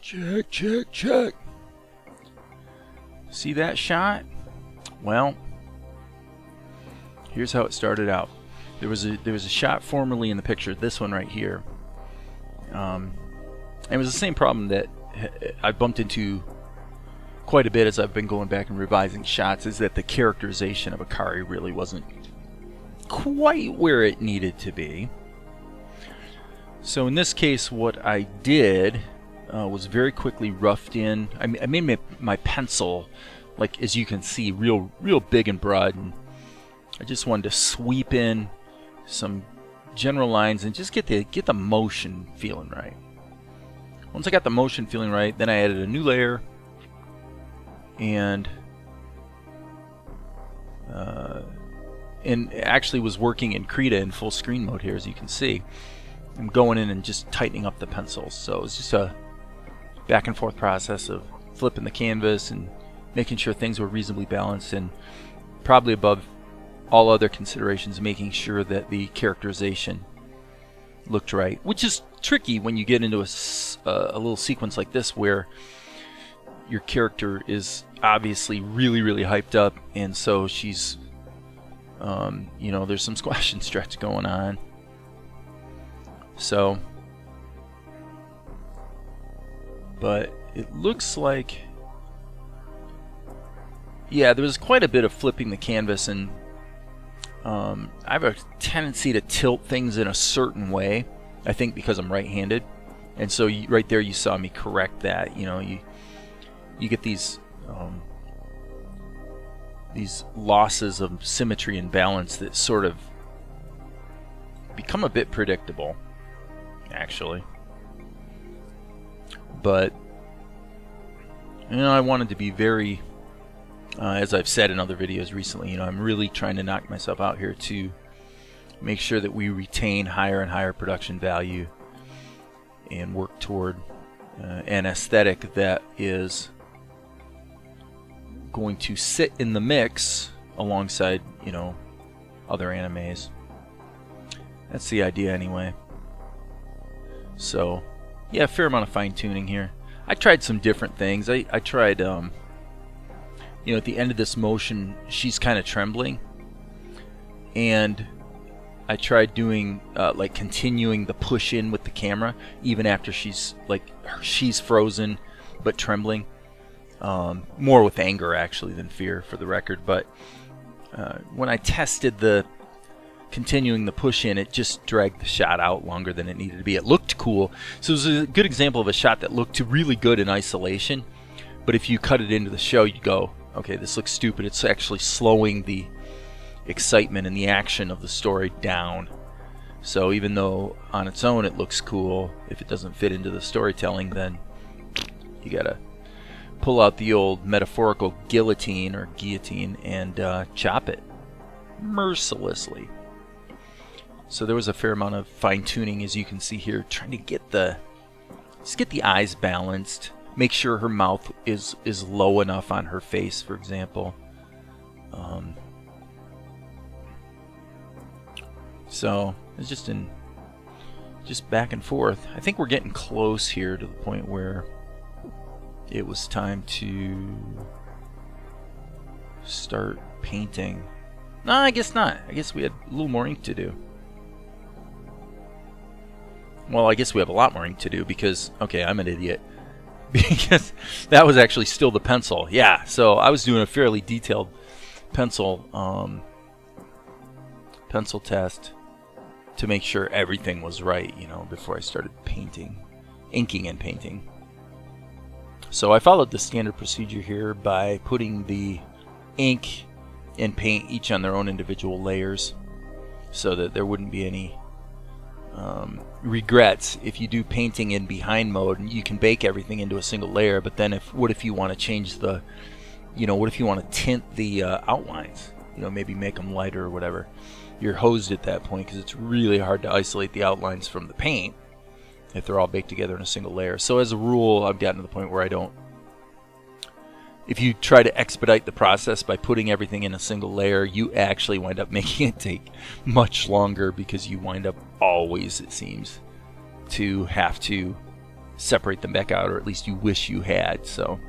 Check, check, check. See that shot? Well, here's how it started out. There was a shot formerly in the picture, this one right here. It was the same problem that I bumped into quite a bit as I've been going back and revising shots, is that the characterization of Akari really wasn't quite where it needed to be. So in this case, what I did was very quickly roughed in. I made my pencil, like as you can see, real big and broad, and I just wanted to sweep in some general lines and just get the motion feeling right. Once I got the motion feeling right, then I added a new layer and actually was working in Krita in full screen mode here, as you can see. I'm going in and just tightening up the pencils. So it's just a back and forth process of flipping the canvas and making sure things were reasonably balanced, and probably above all other considerations, making sure that the characterization looked right, which is tricky when you get into a little sequence like this where your character is obviously really hyped up, and so she's there's some squash and stretch going on. So, but it looks like, yeah, there was quite a bit of flipping the canvas, and I have a tendency to tilt things in a certain way, I think because I'm right-handed, and so right there you saw me correct that. You get these losses of symmetry and balance that sort of become a bit predictable, actually. But I wanted to be very, as I've said in other videos recently, I'm really trying to knock myself out here to make sure that we retain higher and higher production value and work toward an aesthetic that is going to sit in the mix alongside, other animes. That's the idea anyway. So, yeah, a fair amount of fine-tuning here. I tried some different things. I tried, at the end of this motion, she's kind of trembling, and I tried doing like continuing the push in with the camera even after she's frozen but trembling. More with anger actually than fear, for the record. But when I tested the continuing the push in, it just dragged the shot out longer than it needed to be. It looked cool, so it was a good example of a shot that looked really good in isolation, but if you cut it into the show, you go, okay, this looks stupid. It's actually slowing the excitement and the action of the story down. So even though on its own it looks cool, if it doesn't fit into the storytelling, then you gotta pull out the old metaphorical guillotine and chop it mercilessly. So there was a fair amount of fine-tuning, as you can see here, trying to get the eyes balanced, make sure her mouth is low enough on her face, for example. So it's just back and forth. I think we're getting close here to the point where it was time to start painting. No, I guess not. I guess we had a little more ink to do. Well, I guess we have a lot more ink to do because, okay, I'm an idiot. Because that was actually still the pencil. Yeah, so I was doing a fairly detailed pencil test to make sure everything was right, before I started inking and painting. So I followed the standard procedure here by putting the ink and paint each on their own individual layers so that there wouldn't be any regrets if you do painting in behind mode. And you can bake everything into a single layer, but then what if you want to change what if you want to tint the outlines, maybe make them lighter or whatever. You're hosed at that point because it's really hard to isolate the outlines from the paint if they're all baked together in a single layer. So as a rule, I've gotten to the point where I don't. If you try to expedite the process by putting everything in a single layer, you actually wind up making it take much longer because you wind up always, it seems, to have to separate them back out, or at least you wish you had. So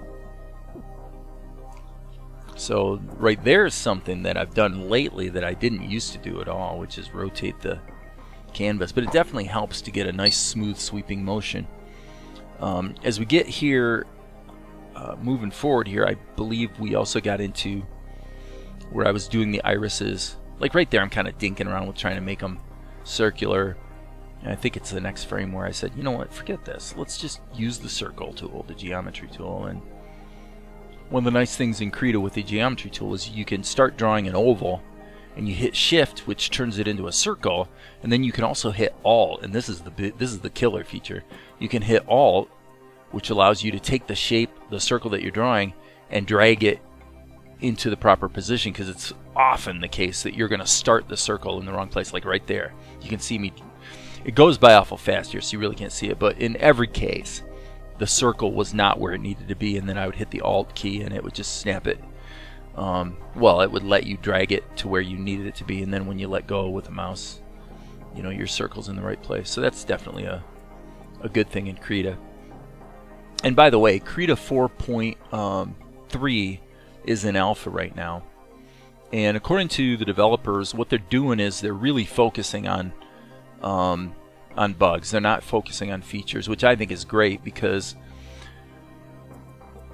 right there is something that I've done lately that I didn't used to do at all, which is rotate the canvas. But it definitely helps to get a nice smooth sweeping motion. As we get here, moving forward here, I believe we also got into where I was doing the irises. Like right there, I'm kind of dinking around with trying to make them circular. And I think it's the next frame where I said, you know what, forget this. Let's just use the circle tool, the geometry tool. And one of the nice things in Krita with the geometry tool is you can start drawing an oval, and you hit Shift, which turns it into a circle, and then you can also hit Alt, and this is the killer feature. You can hit Alt, which allows you to take the shape, the circle that you're drawing, and drag it into the proper position, because it's often the case that you're going to start the circle in the wrong place, like right there. You can see me. It goes by awful fast here, so you really can't see it, but in every case, the circle was not where it needed to be, and then I would hit the Alt key, and it would just snap it. Well, it would let you drag it to where you needed it to be, and then when you let go with the mouse, you know, your circle's in the right place. So that's definitely a good thing in Krita. And by the way, Krita 4.3 is in alpha right now, and according to the developers, what they're doing is they're really focusing on bugs. They're not focusing on features, which I think is great, because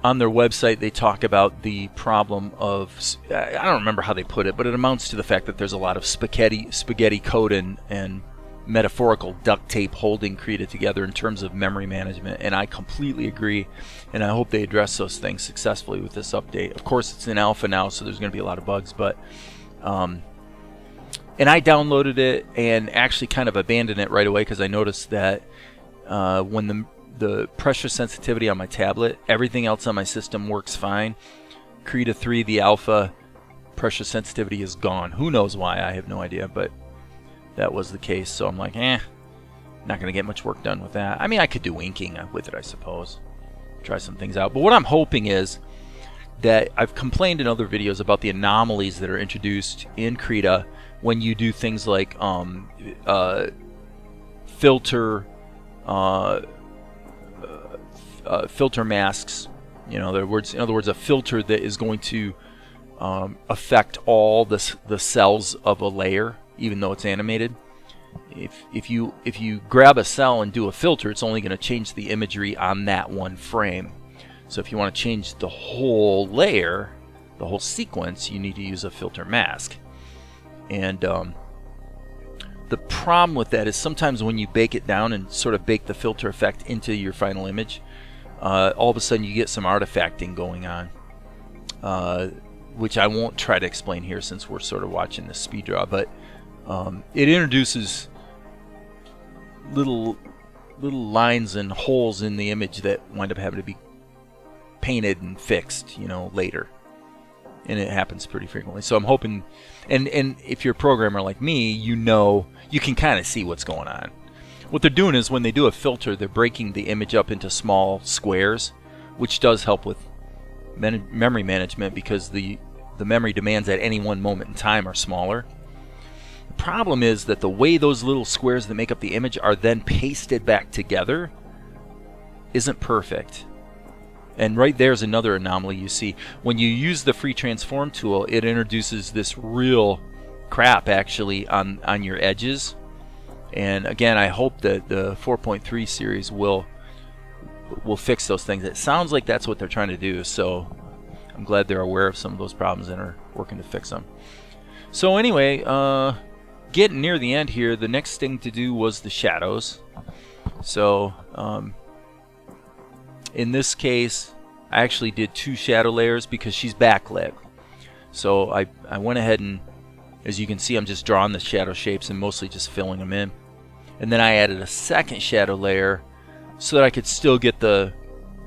on their website they talk about the problem of, I don't remember how they put it, but it amounts to the fact that there's a lot of spaghetti code and metaphorical duct tape holding Krita together in terms of memory management, and I completely agree, and I hope they address those things successfully with this update. Of course, it's in alpha now, so there's going to be a lot of bugs, but and I downloaded it and actually kind of abandoned it right away, because I noticed that when the pressure sensitivity on my tablet, everything else on my system works fine. Krita 3, the alpha, pressure sensitivity is gone. Who knows why? I have no idea, but that was the case. So I'm like, not going to get much work done with that. I mean, I could do inking with it, I suppose. Try some things out. But what I'm hoping is that I've complained in other videos about the anomalies that are introduced in Krita when you do things like filter masks. You know, in other words, a filter that is going to affect all the cells of a layer, even though it's animated. If you grab a cell and do a filter, it's only going to change the imagery on that one frame. So if you want to change the whole layer, the whole sequence, you need to use a filter mask. And the problem with that is sometimes when you bake it down and sort of bake the filter effect into your final image, all of a sudden you get some artifacting going on, which I won't try to explain here since we're sort of watching this speed draw, but it introduces little lines and holes in the image that wind up having to be painted and fixed, you know, later. And it happens pretty frequently. So I'm hoping, and if you're a programmer like me, you know, you can kind of see what's going on. What they're doing is when they do a filter, they're breaking the image up into small squares, which does help with memory management, because the memory demands at any one moment in time are smaller. The problem is that the way those little squares that make up the image are then pasted back together isn't perfect. And right there's another anomaly you see. When you use the free transform tool, it introduces this real crap actually on your edges. And again, I hope that the 4.3 series will fix those things. It sounds like that's what they're trying to do, so I'm glad they're aware of some of those problems and are working to fix them. So anyway, getting near the end here, the next thing to do was the shadows. So in this case, I actually did 2 shadow layers because she's backlit. So I went ahead and, as you can see, I'm just drawing the shadow shapes and mostly just filling them in. And then I added a second shadow layer so that I could still get the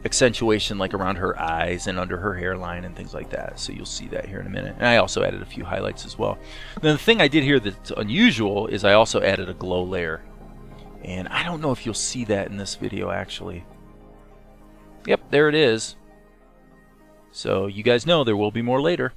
accentuation like around her eyes and under her hairline and things like that. So you'll see that here in a minute. And I also added a few highlights as well. Then the thing I did here that's unusual is I also added a glow layer. And I don't know if you'll see that in this video actually. Yep, there it is. So you guys know there will be more later.